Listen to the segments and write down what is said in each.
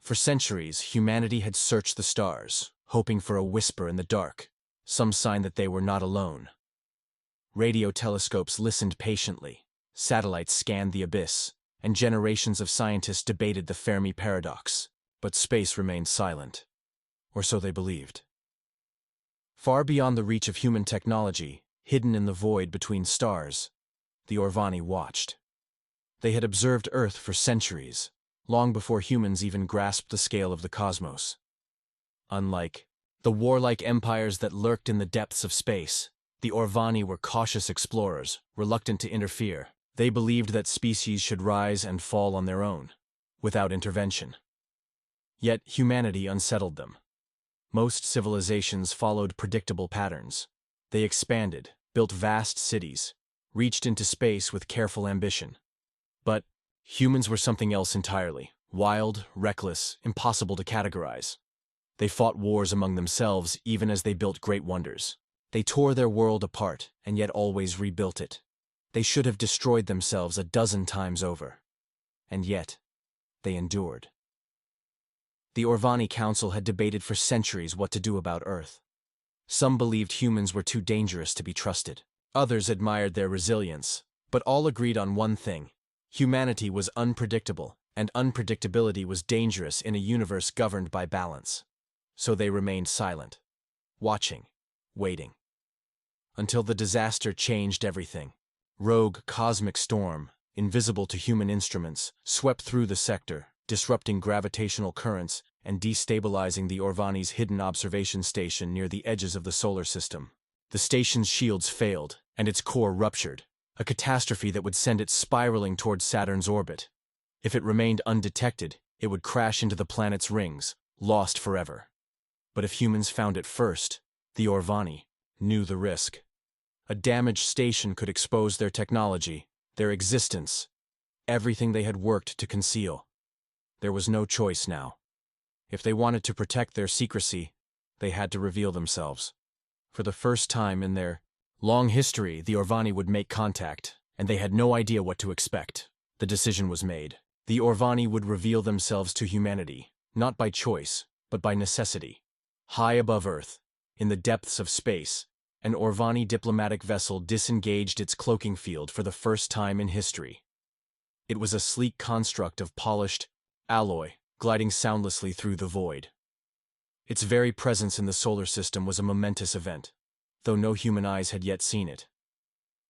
For centuries, humanity had searched the stars, hoping for a whisper in the dark, some sign that they were not alone. Radio telescopes listened patiently, satellites scanned the abyss, and generations of scientists debated the Fermi paradox, but space remained silent. Or so they believed. Far beyond the reach of human technology, hidden in the void between stars, the Orvani watched. They had observed Earth for centuries, long before humans even grasped the scale of the cosmos. Unlike the warlike empires that lurked in the depths of space, the Orvani were cautious explorers, reluctant to interfere. They believed that species should rise and fall on their own, without intervention. Yet humanity unsettled them. Most civilizations followed predictable patterns. They expanded, built vast cities, reached into space with careful ambition. But humans were something else entirely, wild, reckless, impossible to categorize. They fought wars among themselves even as they built great wonders. They tore their world apart and yet always rebuilt it. They should have destroyed themselves a dozen times over. And yet, they endured. The Orvani Council had debated for centuries what to do about Earth. Some believed humans were too dangerous to be trusted. Others admired their resilience, but all agreed on one thing. Humanity was unpredictable, and unpredictability was dangerous in a universe governed by balance. So they remained silent, watching, waiting. Until the disaster changed everything. Rogue cosmic storm, invisible to human instruments, swept through the sector, disrupting gravitational currents and destabilizing the Orvani's hidden observation station near the edges of the solar system. The station's shields failed, and its core ruptured, a catastrophe that would send it spiraling towards Saturn's orbit. If it remained undetected, it would crash into the planet's rings, lost forever. But if humans found it first, the Orvani knew the risk. A damaged station could expose their technology, their existence, everything they had worked to conceal. There was no choice now. If they wanted to protect their secrecy, they had to reveal themselves. For the first time in their long history, the Orvani would make contact, and they had no idea what to expect. The decision was made. The Orvani would reveal themselves to humanity, not by choice, but by necessity. High above Earth, in the depths of space, an Orvani diplomatic vessel disengaged its cloaking field for the first time in history. It was a sleek construct of polished alloy, gliding soundlessly through the void. Its very presence in the solar system was a momentous event, though no human eyes had yet seen it.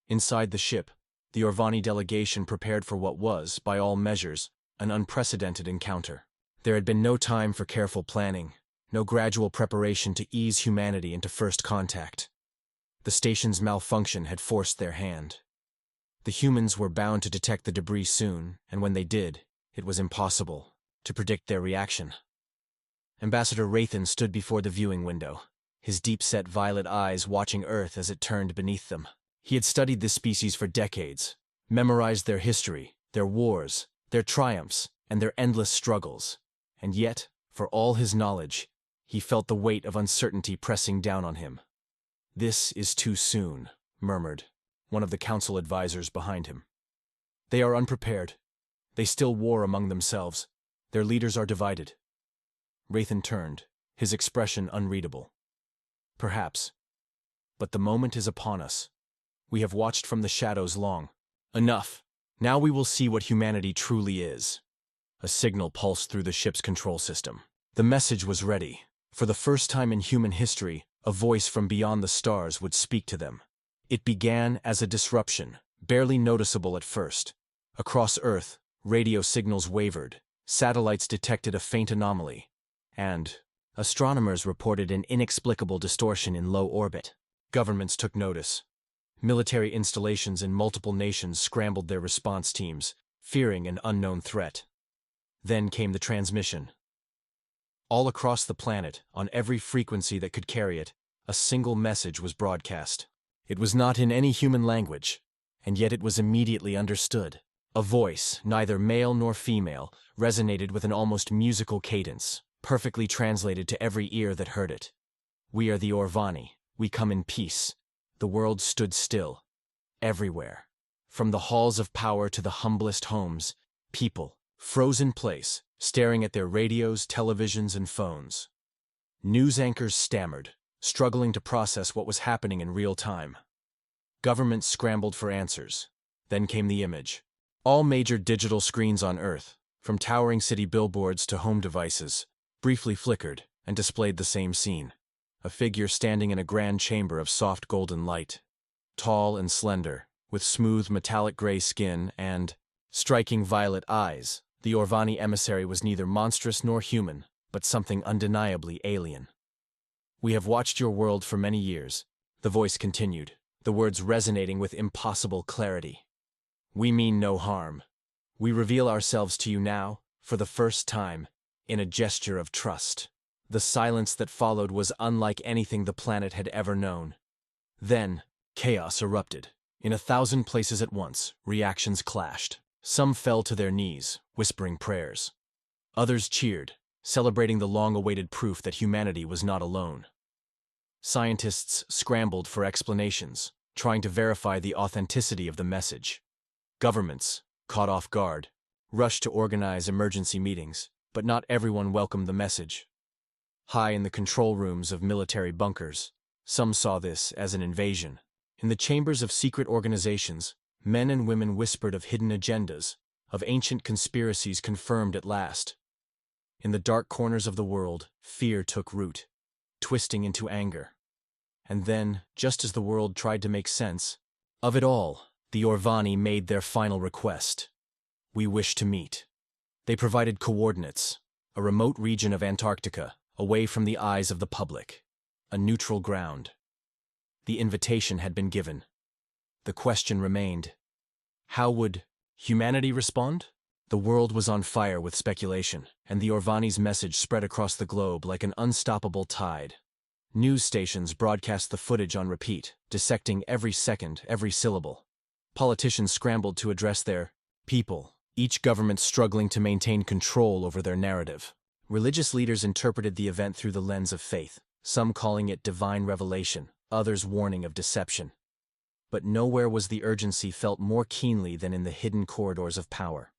Inside the ship, the Orvani delegation prepared for what was, by all measures, an unprecedented encounter. There had been no time for careful planning, no gradual preparation to ease humanity into first contact. The station's malfunction had forced their hand. The humans were bound to detect the debris soon, and when they did, it was impossible to predict their reaction. Ambassador Rathan stood before the viewing window, his deep-set violet eyes watching Earth as it turned beneath them. He had studied this species for decades, memorized their history, their wars, their triumphs, and their endless struggles. And yet, for all his knowledge, he felt the weight of uncertainty pressing down on him. "This is too soon," murmured one of the council advisors behind him. "They are unprepared. They still war among themselves. Their leaders are divided." Rathan turned, his expression unreadable. "Perhaps. But the moment is upon us. We have watched from the shadows long. Enough. Now we will see what humanity truly is." A signal pulsed through the ship's control system. The message was ready. For the first time in human history, a voice from beyond the stars would speak to them. It began as a disruption, barely noticeable at first. Across Earth, radio signals wavered, satellites detected a faint anomaly, and astronomers reported an inexplicable distortion in low orbit. Governments took notice. Military installations in multiple nations scrambled their response teams, fearing an unknown threat. Then came the transmission. All across the planet, on every frequency that could carry it, a single message was broadcast. It was not in any human language, and yet it was immediately understood. A voice, neither male nor female, resonated with an almost musical cadence, perfectly translated to every ear that heard it. "We are the Orvani. We come in peace." The world stood still. Everywhere, from the halls of power to the humblest homes, people froze in place, staring at their radios, televisions, and phones. News anchors stammered, struggling to process what was happening in real time. Governments scrambled for answers. Then came the image. All major digital screens on Earth, from towering city billboards to home devices, briefly flickered and displayed the same scene. A figure standing in a grand chamber of soft golden light. Tall and slender, with smooth metallic gray skin and striking violet eyes, the Orvani emissary was neither monstrous nor human, but something undeniably alien. "We have watched your world for many years," the voice continued, the words resonating with impossible clarity. "We mean no harm. We reveal ourselves to you now, for the first time, in a gesture of trust." The silence that followed was unlike anything the planet had ever known. Then, chaos erupted. In 1,000 places at once, reactions clashed. Some fell to their knees, whispering prayers. Others cheered, celebrating the long-awaited proof that humanity was not alone. Scientists scrambled for explanations, trying to verify the authenticity of the message. Governments, caught off guard, rushed to organize emergency meetings, but not everyone welcomed the message. High in the control rooms of military bunkers, some saw this as an invasion. In the chambers of secret organizations, men and women whispered of hidden agendas, of ancient conspiracies confirmed at last. In the dark corners of the world, fear took root, twisting into anger. And then, just as the world tried to make sense of it all, the Orvani made their final request. "We wish to meet." They provided coordinates, a remote region of Antarctica, away from the eyes of the public, a neutral ground. The invitation had been given. The question remained: how would humanity respond? The world was on fire with speculation, and the Orvani's message spread across the globe like an unstoppable tide. News stations broadcast the footage on repeat, dissecting every second, every syllable. Politicians scrambled to address their people, each government struggling to maintain control over their narrative. Religious leaders interpreted the event through the lens of faith, some calling it divine revelation, others warning of deception. But nowhere was the urgency felt more keenly than in the hidden corridors of power.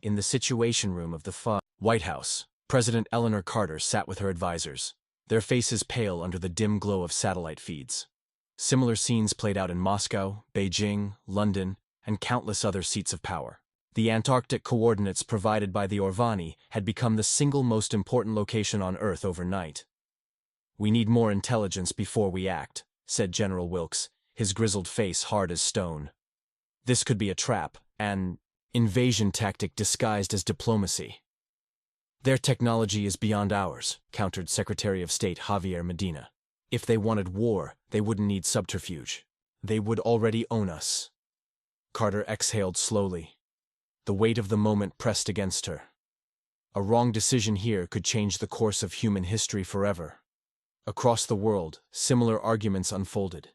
In the Situation Room of the White House, President Eleanor Carter sat with her advisors, their faces pale under the dim glow of satellite feeds. Similar scenes played out in Moscow, Beijing, London, and countless other seats of power. The Antarctic coordinates provided by the Orvani had become the single most important location on Earth overnight. "We need more intelligence before we act," said General Wilkes, his grizzled face hard as stone. "This could be a trap, an invasion tactic disguised as diplomacy." "Their technology is beyond ours," countered Secretary of State Javier Medina. "If they wanted war, they wouldn't need subterfuge. They would already own us." Carter exhaled slowly. The weight of the moment pressed against her. A wrong decision here could change the course of human history forever. Across the world, similar arguments unfolded.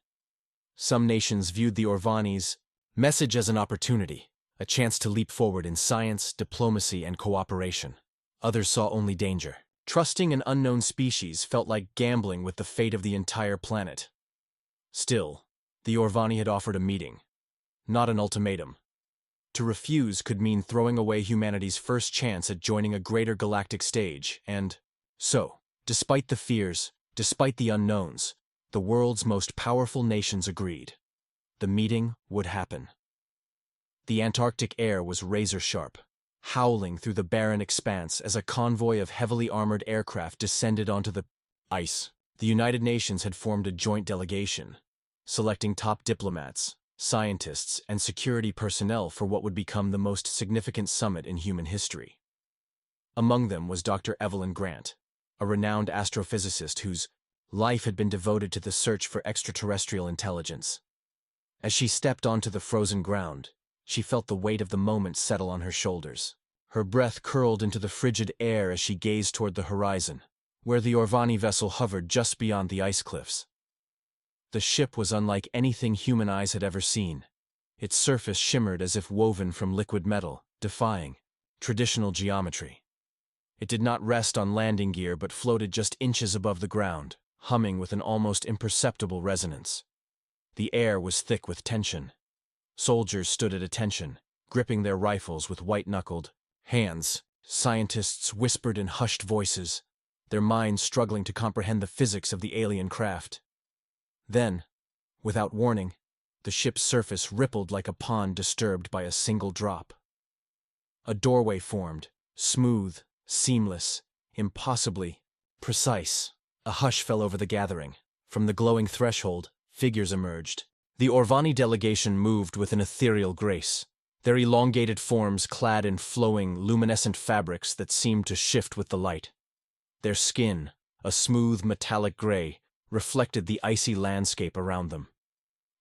Some nations viewed the Orvani's message as an opportunity, a chance to leap forward in science, diplomacy, and cooperation. Others saw only danger. Trusting an unknown species felt like gambling with the fate of the entire planet. Still, the Orvani had offered a meeting, not an ultimatum. To refuse could mean throwing away humanity's first chance at joining a greater galactic stage, and so, despite the fears, despite the unknowns, the world's most powerful nations agreed. The meeting would happen. The Antarctic air was razor-sharp, howling through the barren expanse as a convoy of heavily armored aircraft descended onto the ice. The United Nations had formed a joint delegation, selecting top diplomats, scientists, and security personnel for what would become the most significant summit in human history. Among them was Dr. Evelyn Grant, a renowned astrophysicist whose life had been devoted to the search for extraterrestrial intelligence. As she stepped onto the frozen ground, she felt the weight of the moment settle on her shoulders. Her breath curled into the frigid air as she gazed toward the horizon, where the Orvani vessel hovered just beyond the ice cliffs. The ship was unlike anything human eyes had ever seen. Its surface shimmered as if woven from liquid metal, defying traditional geometry. It did not rest on landing gear but floated just inches above the ground, humming with an almost imperceptible resonance. The air was thick with tension. Soldiers stood at attention, gripping their rifles with white-knuckled hands, Scientists whispered in hushed voices, their minds struggling to comprehend the physics of the alien craft. Then, without warning, the ship's surface rippled like a pond disturbed by a single drop. A doorway formed, smooth, seamless, impossibly precise. A hush fell over the gathering. From the glowing threshold, figures emerged. The Orvani delegation moved with an ethereal grace, their elongated forms clad in flowing, luminescent fabrics that seemed to shift with the light. Their skin, a smooth metallic gray, reflected the icy landscape around them.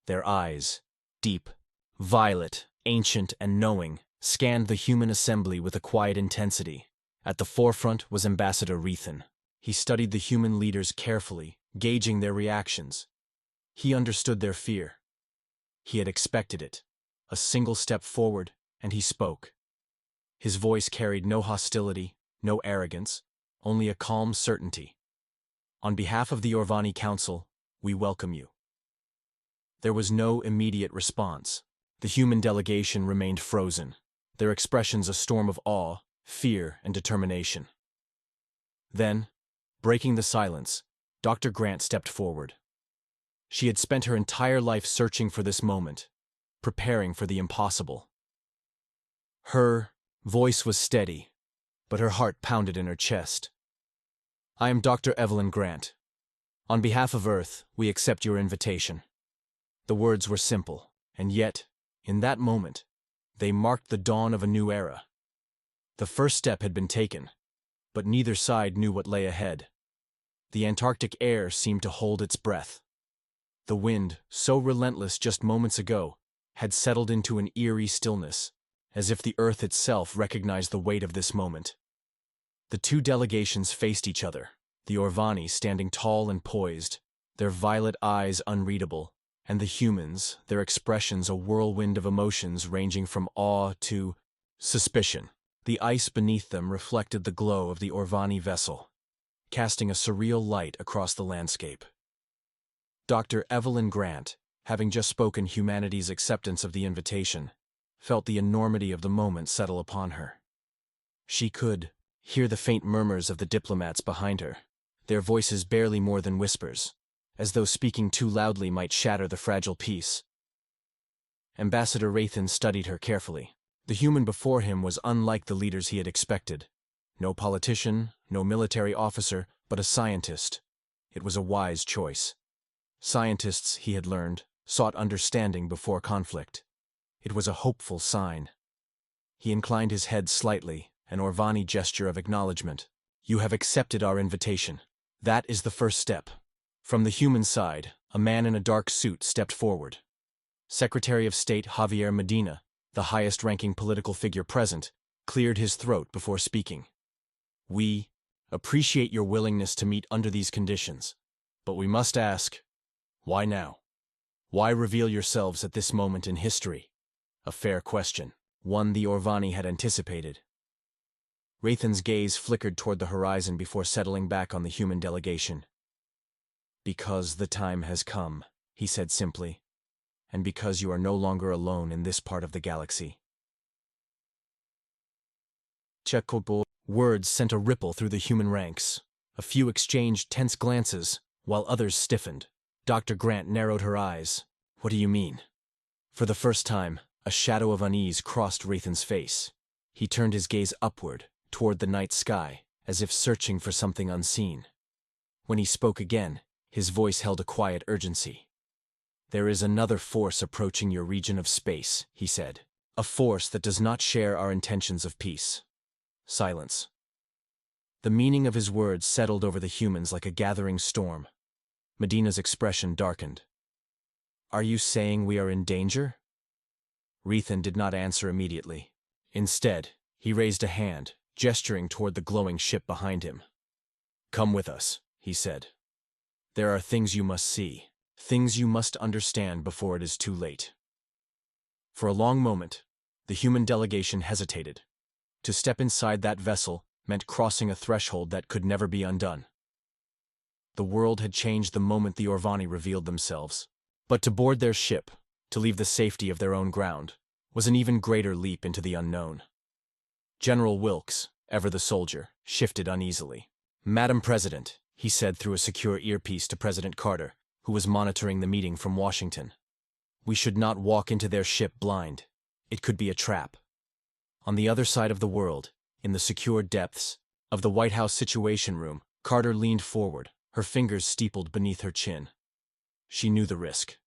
Their eyes, deep, violet, ancient, and knowing, scanned the human assembly with a quiet intensity. At the forefront was Ambassador Rethan. He studied the human leaders carefully, gauging their reactions. He understood their fear. He had expected it. A single step forward, and he spoke. His voice carried no hostility, no arrogance, only a calm certainty. On behalf of the Orvani Council, we welcome you. There was no immediate response. The human delegation remained frozen, their expressions a storm of awe, fear, and determination. Then, breaking the silence, Dr. Grant stepped forward. She had spent her entire life searching for this moment, preparing for the impossible. Her voice was steady, but her heart pounded in her chest. I am Dr. Evelyn Grant. On behalf of Earth, we accept your invitation. The words were simple, and yet, in that moment, they marked the dawn of a new era. The first step had been taken, but neither side knew what lay ahead. The Antarctic air seemed to hold its breath. The wind, so relentless just moments ago, had settled into an eerie stillness, as if the Earth itself recognized the weight of this moment. The two delegations faced each other, the Orvani standing tall and poised, their violet eyes unreadable, and the humans, their expressions a whirlwind of emotions ranging from awe to suspicion. The ice beneath them reflected the glow of the Orvani vessel, casting a surreal light across the landscape. Dr. Evelyn Grant, having just spoken humanity's acceptance of the invitation, felt the enormity of the moment settle upon her. She could hear the faint murmurs of the diplomats behind her, their voices barely more than whispers, as though speaking too loudly might shatter the fragile peace. Ambassador Rathan studied her carefully. The human before him was unlike the leaders he had expected. No politician, no military officer, but a scientist. It was a wise choice. Scientists, he had learned, sought understanding before conflict. It was a hopeful sign. He inclined his head slightly, an Orvani gesture of acknowledgement. You have accepted our invitation. That is the first step. From the human side, a man in a dark suit stepped forward. Secretary of State Javier Medina, the highest-ranking political figure present, cleared his throat before speaking. We appreciate your willingness to meet under these conditions, but we must ask, why now? Why reveal yourselves at this moment in history? A fair question, one the Orvani had anticipated. Rathan's gaze flickered toward the horizon before settling back on the human delegation. Because the time has come, he said simply, and because you are no longer alone in this part of the galaxy. Words sent a ripple through the human ranks. A few exchanged tense glances, while others stiffened. Dr. Grant narrowed her eyes. What do you mean? For the first time, a shadow of unease crossed Rathan's face. He turned his gaze upward, toward the night sky, as if searching for something unseen. When he spoke again, his voice held a quiet urgency. There is another force approaching your region of space, he said. A force that does not share our intentions of peace. Silence. The meaning of his words settled over the humans like a gathering storm. Medina's expression darkened. Are you saying we are in danger? Rethan did not answer immediately. Instead, he raised a hand, gesturing toward the glowing ship behind him. Come with us, he said. There are things you must see, things you must understand before it is too late. For a long moment, the human delegation hesitated. To step inside that vessel meant crossing a threshold that could never be undone. The world had changed the moment the Orvani revealed themselves. But to board their ship, to leave the safety of their own ground, was an even greater leap into the unknown. General Wilkes, ever the soldier, shifted uneasily. "Madam President," he said through a secure earpiece to President Carter, who was monitoring the meeting from Washington. "We should not walk into their ship blind. It could be a trap." On the other side of the world, in the secure depths of the White House Situation Room, Carter leaned forward, her fingers steepled beneath her chin. She knew the risk.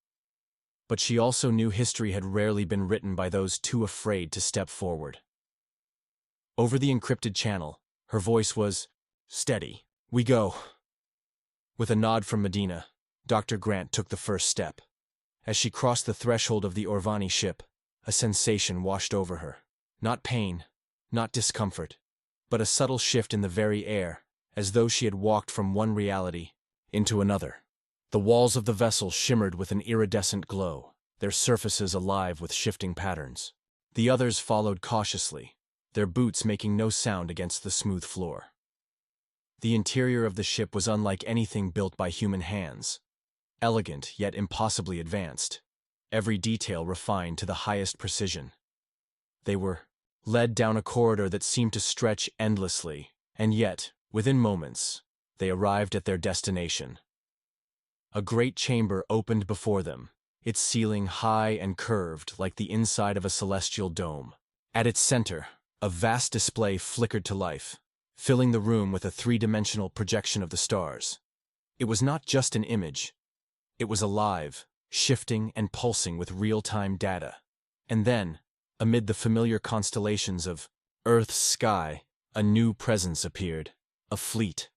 But she also knew history had rarely been written by those too afraid to step forward. Over the encrypted channel, her voice was steady. "We go." With a nod from Medina, Dr. Grant took the first step. As she crossed the threshold of the Orvani ship, a sensation washed over her. Not pain, not discomfort, but a subtle shift in the very air, as though she had walked from one reality into another. The walls of the vessel shimmered with an iridescent glow, their surfaces alive with shifting patterns. The others followed cautiously, their boots making no sound against the smooth floor. The interior of the ship was unlike anything built by human hands. Elegant, yet impossibly advanced. Every detail refined to the highest precision. They were led down a corridor that seemed to stretch endlessly, and yet, within moments, they arrived at their destination. A great chamber opened before them, its ceiling high and curved like the inside of a celestial dome. At its center, a vast display flickered to life, filling the room with a three-dimensional projection of the stars. It was not just an image. It was alive, shifting and pulsing with real-time data. And then, amid the familiar constellations of Earth's sky, a new presence appeared, a fleet.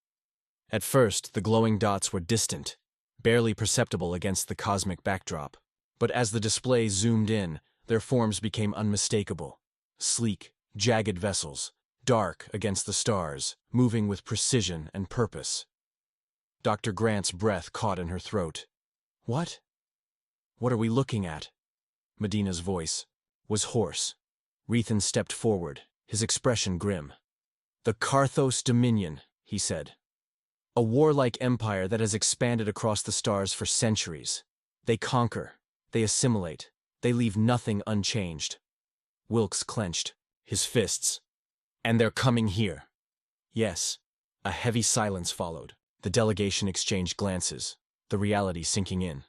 At first, the glowing dots were distant, barely perceptible against the cosmic backdrop. But as the display zoomed in, their forms became unmistakable. Sleek, jagged vessels, dark against the stars, moving with precision and purpose. Dr. Grant's breath caught in her throat. "What? What are we looking at?" Medina's voice was hoarse. Rethan stepped forward, his expression grim. "The Karthos Dominion," he said. "A warlike empire that has expanded across the stars for centuries. They conquer, they assimilate, they leave nothing unchanged." Wilkes clenched, his fists. "And they're coming here." Yes. A heavy silence followed. The delegation exchanged glances, the reality sinking in.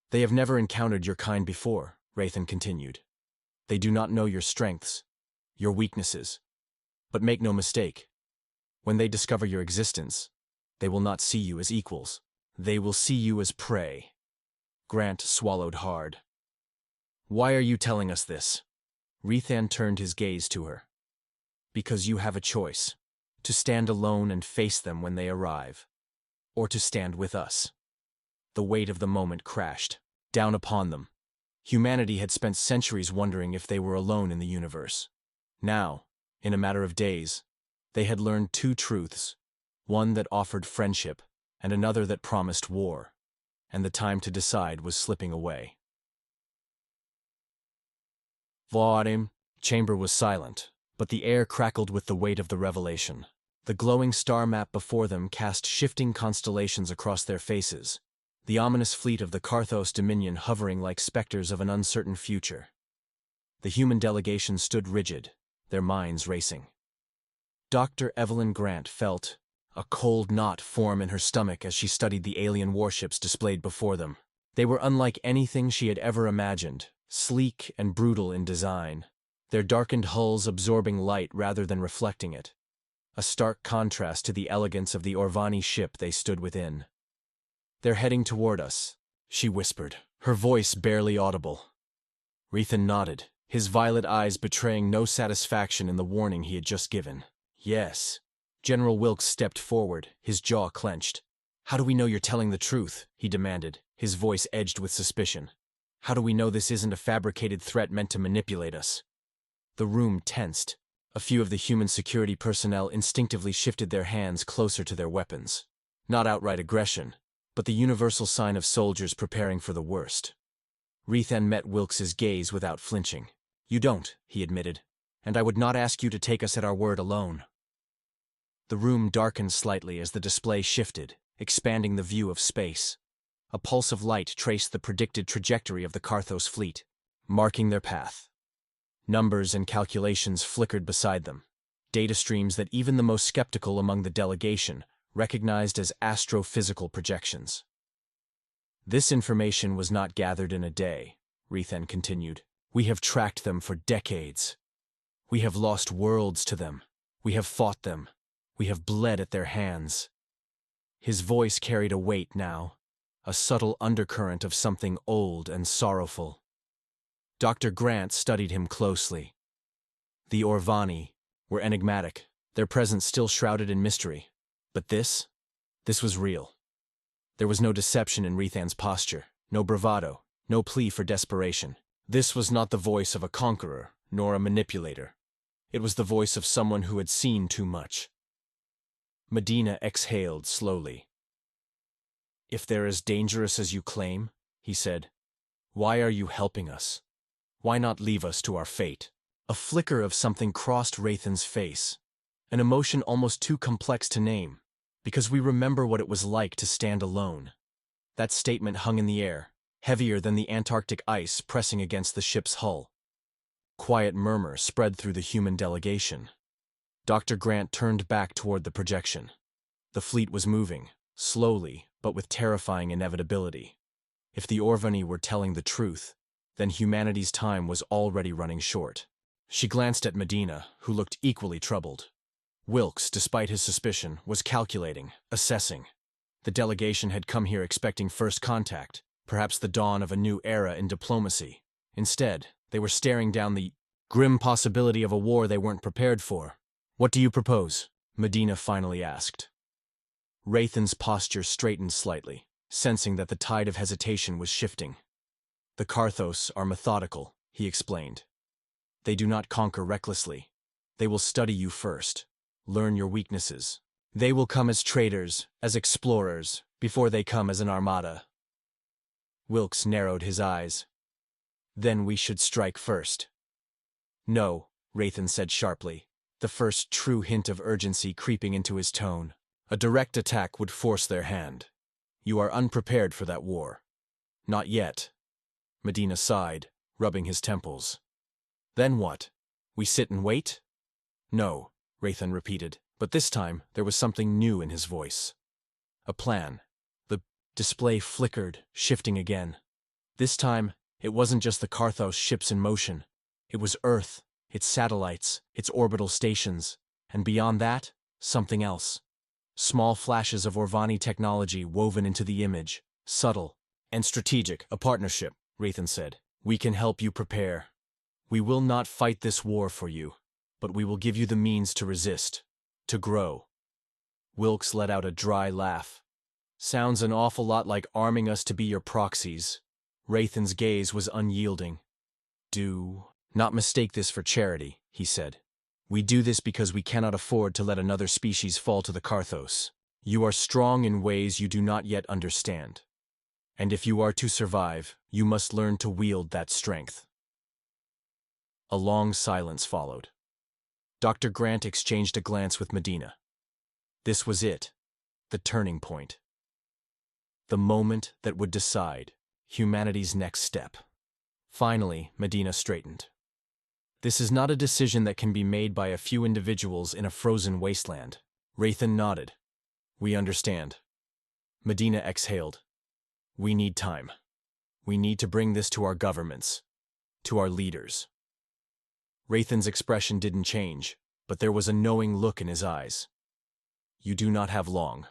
"They have never encountered your kind before," Rathan continued. "They do not know your strengths, your weaknesses. But make no mistake, when they discover your existence, they will not see you as equals. They will see you as prey." Grant swallowed hard. "Why are you telling us this?" Rethan turned his gaze to her. "Because you have a choice, to stand alone and face them when they arrive, or to stand with us." The weight of the moment crashed down upon them. Humanity had spent centuries wondering if they were alone in the universe. Now, in a matter of days, they had learned two truths, one that offered friendship and another that promised war, and the time to decide was slipping away. Va'adim, chamber was silent, but the air crackled with the weight of the revelation. The glowing star map before them cast shifting constellations across their faces, the ominous fleet of the Karthos Dominion hovering like specters of an uncertain future. The human delegation stood rigid, their minds racing. Dr. Evelyn Grant felt a cold knot form in her stomach as she studied the alien warships displayed before them. They were unlike anything she had ever imagined, sleek and brutal in design, their darkened hulls absorbing light rather than reflecting it, a stark contrast to the elegance of the Orvani ship they stood within. "They're heading toward us," she whispered, her voice barely audible. Rethan nodded, his violet eyes betraying no satisfaction in the warning he had just given. "Yes." General Wilkes stepped forward, his jaw clenched. "How do we know you're telling the truth?" he demanded, his voice edged with suspicion. "How do we know this isn't a fabricated threat meant to manipulate us?" The room tensed. A few of the human security personnel instinctively shifted their hands closer to their weapons. Not outright aggression, but the universal sign of soldiers preparing for the worst. Rethan met Wilkes's gaze without flinching. "You don't," he admitted, "and I would not ask you to take us at our word alone." The room darkened slightly as the display shifted, expanding the view of space. A pulse of light traced the predicted trajectory of the Karthos fleet, marking their path. Numbers and calculations flickered beside them. data streams that even the most skeptical among the delegation recognized as astrophysical projections. This information was not gathered in a day, Rethan continued. We have tracked them for decades. We have lost worlds to them. We have fought them. We have bled at their hands. His voice carried a weight now, a subtle undercurrent of something old and sorrowful. Dr. Grant studied him closely. The Orvani were enigmatic, their presence still shrouded in mystery. But this was real. There was no deception in Rethan's posture, no bravado, no plea for desperation. This was not the voice of a conqueror, nor a manipulator. It was the voice of someone who had seen too much. Medina exhaled slowly. If they're as dangerous as you claim, he said, why are you helping us? Why not leave us to our fate? A flicker of something crossed Rethan's face, an emotion almost too complex to name, because we remember what it was like to stand alone. That statement hung in the air, heavier than the Antarctic ice pressing against the ship's hull. Quiet murmur spread through the human delegation. Dr. Grant turned back toward the projection. The fleet was moving, slowly, but with terrifying inevitability. If the Orvani were telling the truth, then humanity's time was already running short. She glanced at Medina, who looked equally troubled. Wilkes, despite his suspicion, was calculating, assessing. The delegation had come here expecting first contact, perhaps the dawn of a new era in diplomacy. Instead, they were staring down the grim possibility of a war they weren't prepared for. What do you propose? Medina finally asked. Rethan's posture straightened slightly, sensing that the tide of hesitation was shifting. The Carthos are methodical, he explained. They do not conquer recklessly. They will study you first, learn your weaknesses. They will come as traders, as explorers, before they come as an armada. Wilkes narrowed his eyes. Then we should strike first. No, Rethan said sharply, the first true hint of urgency creeping into his tone. A direct attack would force their hand. You are unprepared for that war. Not yet. Medina sighed, rubbing his temples. Then what? We sit and wait? No, Rethan repeated, but this time there was something new in his voice. A plan. The display flickered, shifting again. This time, it wasn't just the Carthos ships in motion. It was Earth, its satellites, its orbital stations, and beyond that, something else. Small flashes of Orvani technology woven into the image, subtle and strategic. A partnership, Rethan said. We can help you prepare. We will not fight this war for you, but we will give you the means to resist, to grow. Wilkes let out a dry laugh. Sounds an awful lot like arming us to be your proxies. Rethan's gaze was unyielding. Do not mistake this for charity, he said. We do this because we cannot afford to let another species fall to the Carthos. You are strong in ways you do not yet understand. And if you are to survive, you must learn to wield that strength. A long silence followed. Dr. Grant exchanged a glance with Medina. This was it, the turning point. The moment that would decide humanity's next step. Finally, Medina straightened. This is not a decision that can be made by a few individuals in a frozen wasteland. Rethan nodded. We understand. Medina exhaled. We need time. We need to bring this to our governments, to our leaders. Rethan's expression didn't change, but there was a knowing look in his eyes. You do not have long.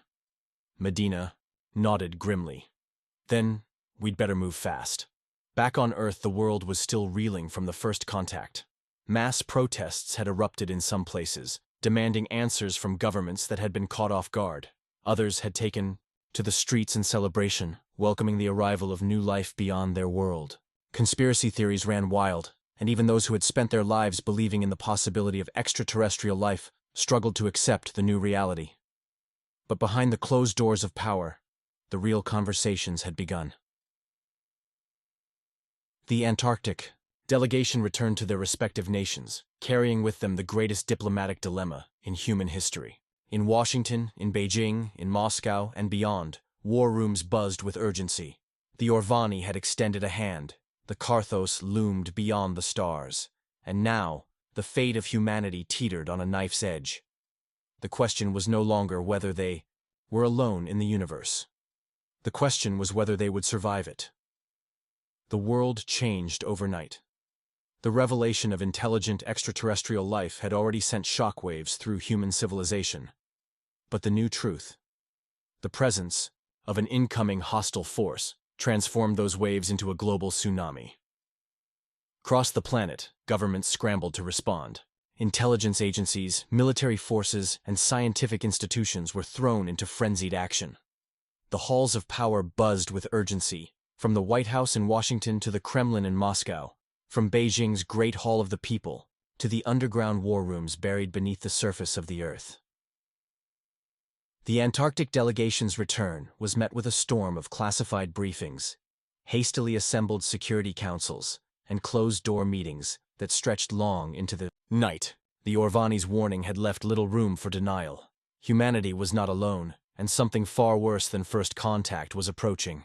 Medina nodded grimly. Then, we'd better move fast. Back on Earth, the world was still reeling from the first contact. Mass protests had erupted in some places, demanding answers from governments that had been caught off guard. Others had taken to the streets in celebration, welcoming the arrival of new life beyond their world. Conspiracy theories ran wild, and even those who had spent their lives believing in the possibility of extraterrestrial life struggled to accept the new reality. But behind the closed doors of power, the real conversations had begun. The Antarctic delegation returned to their respective nations, carrying with them the greatest diplomatic dilemma in human history. In Washington, in Beijing, in Moscow, and beyond, war rooms buzzed with urgency. The Orvani had extended a hand, the Carthos loomed beyond the stars, and now The fate of humanity teetered on a knife's edge. The question was no longer whether they were alone in the universe. The question was whether they would survive it. The world changed overnight. The revelation of intelligent extraterrestrial life had already sent shockwaves through human civilization. But the new truth, the presence of an incoming hostile force, transformed those waves into a global tsunami. Across the planet, governments scrambled to respond. Intelligence agencies, military forces, and scientific institutions were thrown into frenzied action. The halls of power buzzed with urgency, from the White House in Washington to the Kremlin in Moscow, from Beijing's Great Hall of the People to the underground war rooms buried beneath the surface of the Earth. The Antarctic delegation's return was met with a storm of classified briefings, hastily assembled security councils, and closed-door meetings that stretched long into the night. The Orvani's warning had left little room for denial. Humanity was not alone, and something far worse than first contact was approaching.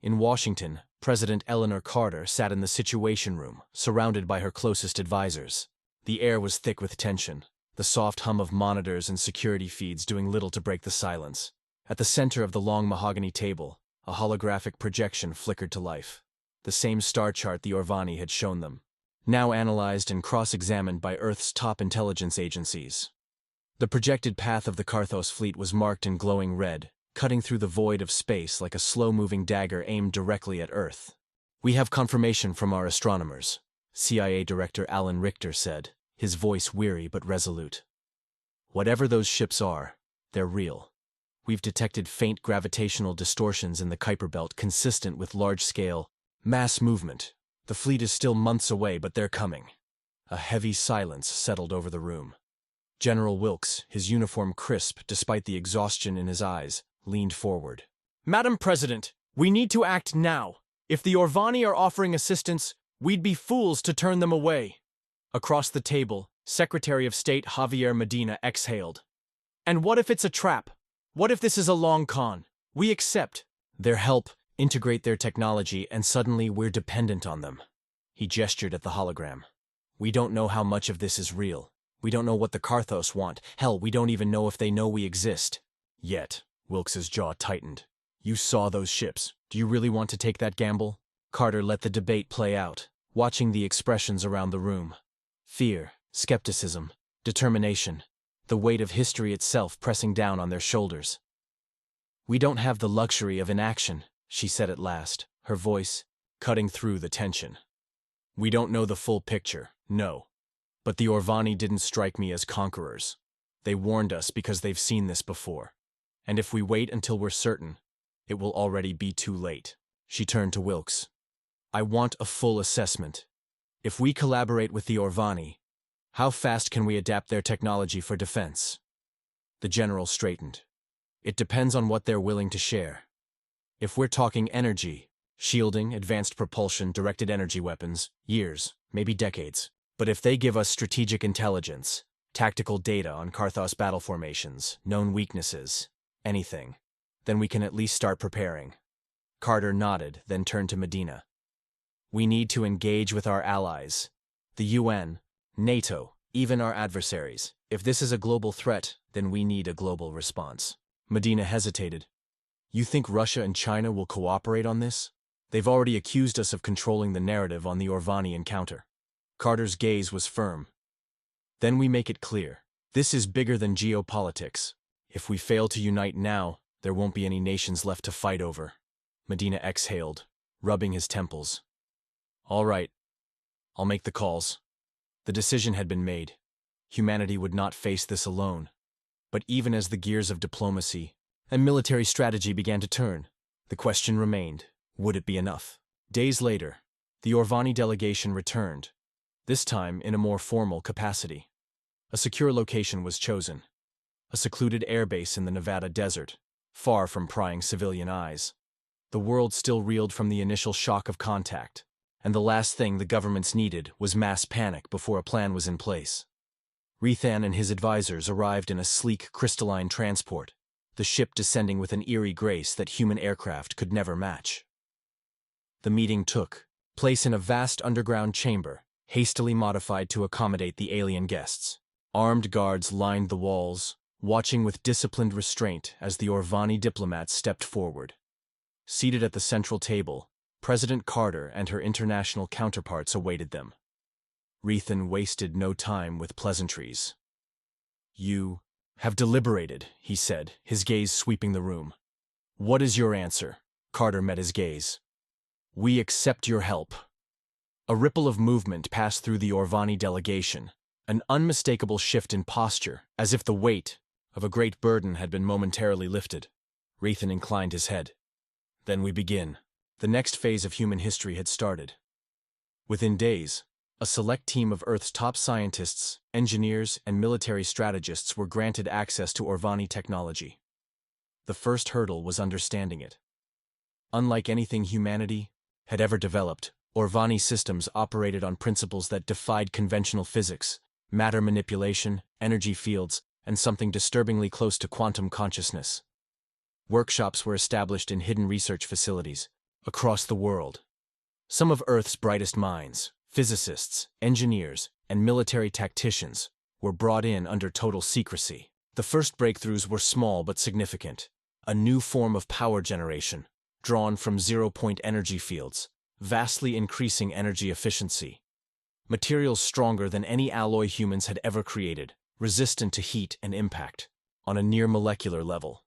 In Washington, President Eleanor Carter sat in the Situation Room, surrounded by her closest advisors. The air was thick with tension, the soft hum of monitors and security feeds doing little to break the silence. At the center of the long mahogany table, a holographic projection flickered to life. The same star chart the Orvani had shown them, now analyzed and cross-examined by Earth's top intelligence agencies. The projected path of the Karthos fleet was marked in glowing red, cutting through the void of space like a slow-moving dagger aimed directly at Earth. "We have confirmation from our astronomers," CIA Director Alan Richter said, his voice weary but resolute. "Whatever those ships are, they're real. We've detected faint gravitational distortions in the Kuiper Belt consistent with large-scale mass movement. The fleet is still months away, but they're coming." A heavy silence settled over the room. General Wilkes, his uniform crisp despite the exhaustion in his eyes, leaned forward. "Madam President, we need to act now. If the Orvani are offering assistance, we'd be fools to turn them away." Across the table, Secretary of State Javier Medina exhaled. "And what if it's a trap? What if this is a long con? We accept their help, integrate their technology, and suddenly we're dependent on them." He gestured at the hologram. "We don't know how much of this is real. We don't know what the Karthos want. Hell, we don't even know if they know we exist. Yet." Wilkes's jaw tightened. "You saw those ships. Do you really want to take that gamble?" Carter let the debate play out, watching the expressions around the room. Fear, skepticism, determination, the weight of history itself pressing down on their shoulders. "We don't have the luxury of inaction," she said at last, her voice cutting through the tension. "We don't know the full picture, no. But the Orvani didn't strike me as conquerors. They warned us because they've seen this before. And if we wait until we're certain, it will already be too late." She turned to Wilkes. "I want a full assessment. If we collaborate with the Orvani, how fast can we adapt their technology for defense?" The general straightened. "It depends on what they're willing to share. If we're talking energy, shielding, advanced propulsion, directed energy weapons, years, maybe decades. But if they give us strategic intelligence, tactical data on Karthos battle formations, known weaknesses, anything, then we can at least start preparing." Carter nodded, then turned to Medina. "We need to engage with our allies, the UN, NATO, even our adversaries. If this is a global threat, then we need a global response." Medina hesitated. "You think Russia and China will cooperate on this? They've already accused us of controlling the narrative on the Orvani encounter." Carter's gaze was firm. "Then we make it clear. This is bigger than geopolitics. If we fail to unite now, there won't be any nations left to fight over." Medina exhaled, rubbing his temples. "All right. I'll make the calls." The decision had been made. Humanity would not face this alone. But even as the gears of diplomacy and military strategy began to turn, the question remained, would it be enough? Days later, the Orvani delegation returned, this time in a more formal capacity. A secure location was chosen, a secluded airbase in the Nevada desert, far from prying civilian eyes. The world still reeled from the initial shock of contact, and the last thing the governments needed was mass panic before a plan was in place. Rethan and his advisors arrived in a sleek, crystalline transport, the ship descending with an eerie grace that human aircraft could never match. The meeting took place in a vast underground chamber, hastily modified to accommodate the alien guests. Armed guards lined the walls, watching with disciplined restraint as the Orvani diplomats stepped forward. Seated at the central table, President Carter and her international counterparts awaited them. Rethan wasted no time with pleasantries. "You have deliberated," he said, his gaze sweeping the room. "What is your answer?" Carter met his gaze. "We accept your help." A ripple of movement passed through the Orvani delegation, an unmistakable shift in posture, as if the weight of a great burden had been momentarily lifted. Rethan inclined his head. "Then we begin." The next phase of human history had started. Within days, a select team of Earth's top scientists, engineers, and military strategists were granted access to Orvani technology. The first hurdle was understanding it. Unlike anything humanity had ever developed, Orvani systems operated on principles that defied conventional physics, matter manipulation, energy fields, and something disturbingly close to quantum consciousness. Workshops were established in hidden research facilities across the world. Some of Earth's brightest minds, physicists, engineers, and military tacticians, were brought in under total secrecy. The first breakthroughs were small but significant. A new form of power generation, drawn from zero-point energy fields, vastly increasing energy efficiency. Materials stronger than any alloy humans had ever created, resistant to heat and impact, on a near-molecular level.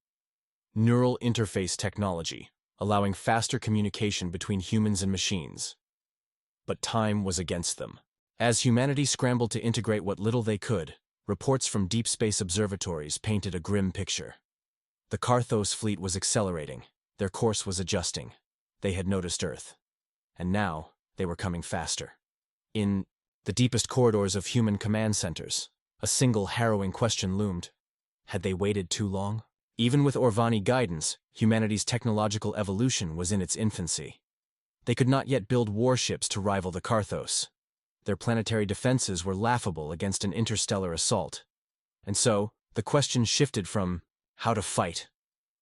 Neural interface technology, allowing faster communication between humans and machines. But time was against them. As humanity scrambled to integrate what little they could, reports from deep space observatories painted a grim picture. The Karthos fleet was accelerating, their course was adjusting. They had noticed Earth. And now, they were coming faster. In the deepest corridors of human command centers, a single harrowing question loomed. Had they waited too long? Even with Orvani guidance, humanity's technological evolution was in its infancy. They could not yet build warships to rival the Karthos. Their planetary defenses were laughable against an interstellar assault. And so, the question shifted from how to fight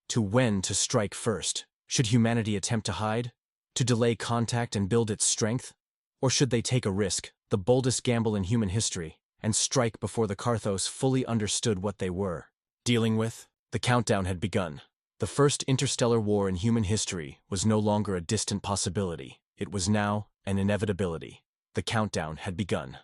to when to strike first. Should humanity attempt to hide? To delay contact and build its strength? Or should they take a risk, the boldest gamble in human history, and strike before the Karthos fully understood what they were dealing with? The countdown had begun. The first interstellar war in human history was no longer a distant possibility. It was now an inevitability. The countdown had begun.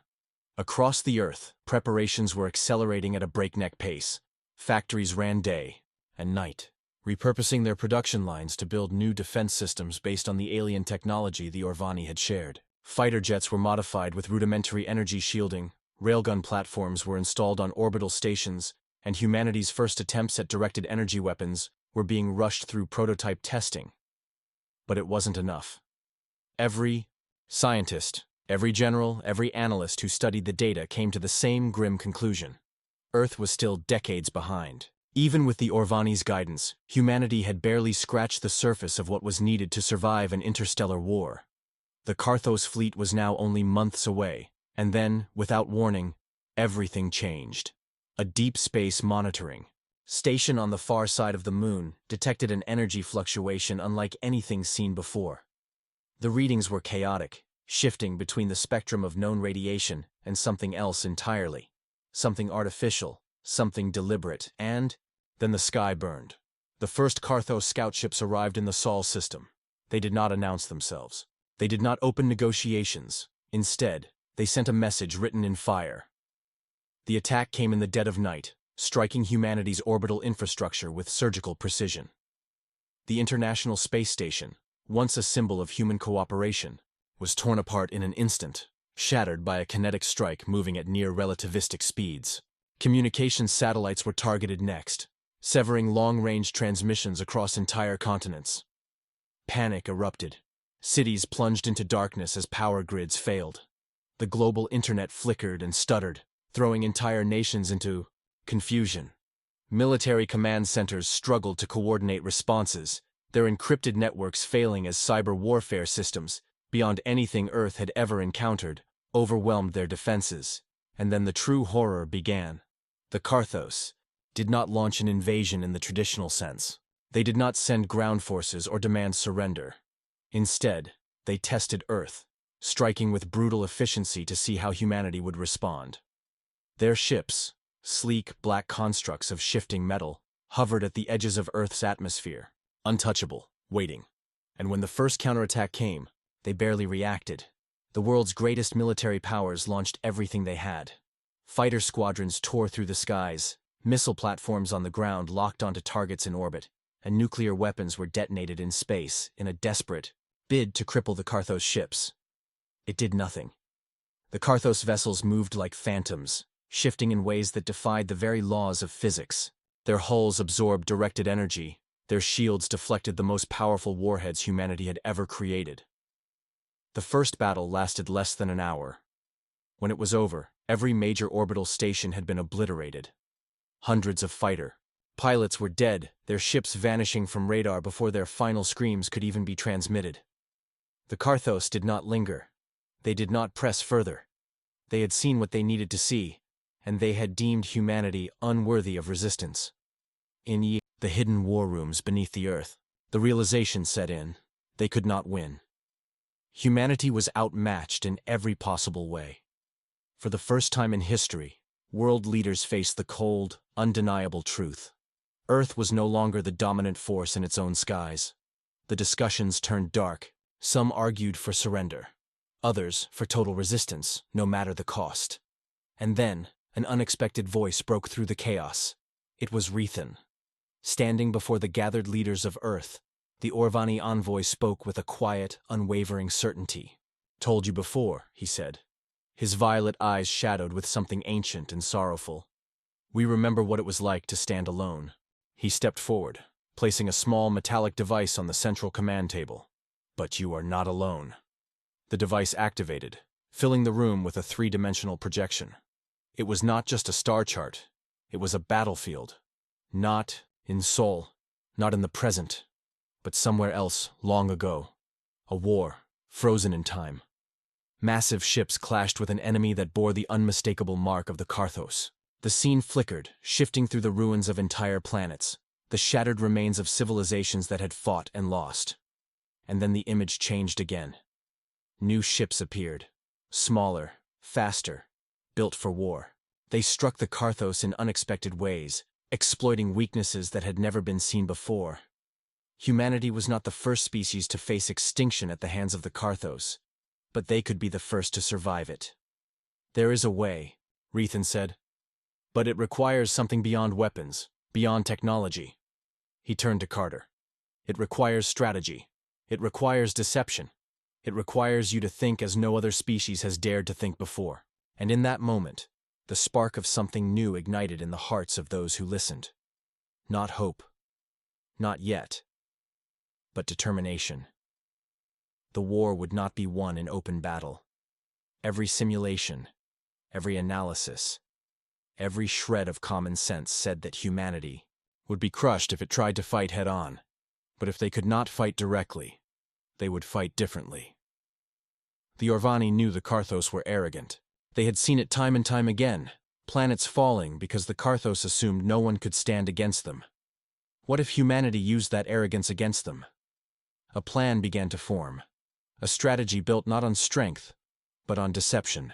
Across the Earth, preparations were accelerating at a breakneck pace. Factories ran day and night, repurposing their production lines to build new defense systems based on the alien technology the Orvani had shared. Fighter jets were modified with rudimentary energy shielding, railgun platforms were installed on orbital stations, and humanity's first attempts at directed energy weapons were being rushed through prototype testing. But it wasn't enough. Every scientist, every general, every analyst who studied the data came to the same grim conclusion. Earth was still decades behind. Even with the Orvani's guidance, humanity had barely scratched the surface of what was needed to survive an interstellar war. The Karthos fleet was now only months away, and then, without warning, everything changed. A deep space monitoring station on the far side of the moon detected an energy fluctuation unlike anything seen before. The readings were chaotic, shifting between the spectrum of known radiation and something else entirely. Something artificial, something deliberate, and then the sky burned. The first Karthos scout ships arrived in the Sol system. They did not announce themselves. They did not open negotiations. Instead, they sent a message written in fire. The attack came in the dead of night, striking humanity's orbital infrastructure with surgical precision. The International Space Station, once a symbol of human cooperation, was torn apart in an instant, shattered by a kinetic strike moving at near relativistic speeds. Communications satellites were targeted next, severing long-range transmissions across entire continents. Panic erupted. Cities plunged into darkness as power grids failed. The global internet flickered and stuttered, throwing entire nations into confusion. Military command centers struggled to coordinate responses, their encrypted networks failing as cyber warfare systems, beyond anything Earth had ever encountered, overwhelmed their defenses. And then the true horror began. The Karthos did not launch an invasion in the traditional sense. They did not send ground forces or demand surrender. Instead, they tested Earth, striking with brutal efficiency to see how humanity would respond. Their ships, sleek black constructs of shifting metal, hovered at the edges of Earth's atmosphere, untouchable, waiting. And when the first counterattack came, they barely reacted. The world's greatest military powers launched everything they had. Fighter squadrons tore through the skies, missile platforms on the ground locked onto targets in orbit, and nuclear weapons were detonated in space in a desperate bid to cripple the Karthos ships. It did nothing. The Karthos vessels moved like phantoms, shifting in ways that defied the very laws of physics. Their hulls absorbed directed energy, their shields deflected the most powerful warheads humanity had ever created. The first battle lasted less than an hour. When it was over, every major orbital station had been obliterated. Hundreds of fighter pilots were dead, their ships vanishing from radar before their final screams could even be transmitted. The Karthos did not linger. They did not press further. They had seen what they needed to see, and they had deemed humanity unworthy of resistance. In the hidden war rooms beneath the Earth, the realization set in: they could not win. Humanity was outmatched in every possible way. For the first time in history, world leaders faced the cold, undeniable truth. Earth was no longer the dominant force in its own skies. The discussions turned dark. Some argued for surrender. Others for total resistance, no matter the cost. And then, an unexpected voice broke through the chaos. It was Rethan. Standing before the gathered leaders of Earth, the Orvani envoy spoke with a quiet, unwavering certainty. "Told you before," he said. His violet eyes shadowed with something ancient and sorrowful. "We remember what it was like to stand alone." He stepped forward, placing a small metallic device on the central command table. "But you are not alone." The device activated, filling the room with a three-dimensional projection. It was not just a star chart. It was a battlefield. Not in Seoul, not in the present, but somewhere else long ago. A war, frozen in time. Massive ships clashed with an enemy that bore the unmistakable mark of the Karthos. The scene flickered, shifting through the ruins of entire planets, the shattered remains of civilizations that had fought and lost. And then the image changed again. New ships appeared, smaller, faster, built for war. They struck the Karthos in unexpected ways, exploiting weaknesses that had never been seen before. Humanity was not the first species to face extinction at the hands of the Karthos, but they could be the first to survive it. "There is a way," Rethan said. "But it requires something beyond weapons, beyond technology." He turned to Carter. "It requires strategy. It requires deception. It requires you to think as no other species has dared to think before." And in that moment, the spark of something new ignited in the hearts of those who listened. Not hope. Not yet. But determination. The war would not be won in open battle. Every simulation, every analysis, every shred of common sense said that humanity would be crushed if it tried to fight head-on. But if they could not fight directly, they would fight differently. The Orvani knew the Karthos were arrogant. They had seen it time and time again, planets falling because the Karthos assumed no one could stand against them. What if humanity used that arrogance against them? A plan began to form, a strategy built not on strength, but on deception.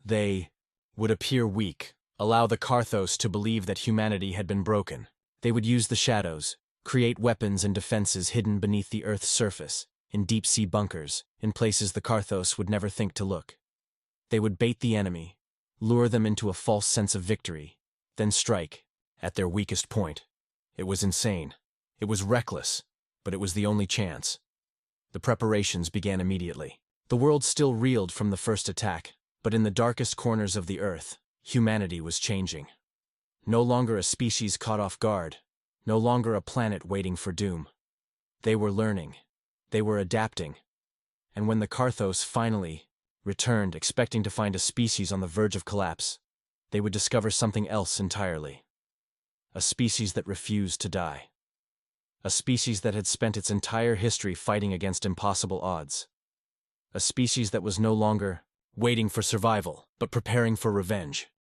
They would appear weak, allow the Karthos to believe that humanity had been broken. They would use the shadows, create weapons and defenses hidden beneath the Earth's surface, in deep-sea bunkers, in places the Karthos would never think to look. They would bait the enemy, lure them into a false sense of victory, then strike, at their weakest point. It was insane. It was reckless, but it was the only chance. The preparations began immediately. The world still reeled from the first attack, but in the darkest corners of the Earth, humanity was changing. No longer a species caught off guard, no longer a planet waiting for doom. They were learning. They were adapting. And when the Karthos finally returned, expecting to find a species on the verge of collapse, they would discover something else entirely. A species that refused to die. A species that had spent its entire history fighting against impossible odds. A species that was no longer waiting for survival, but preparing for revenge.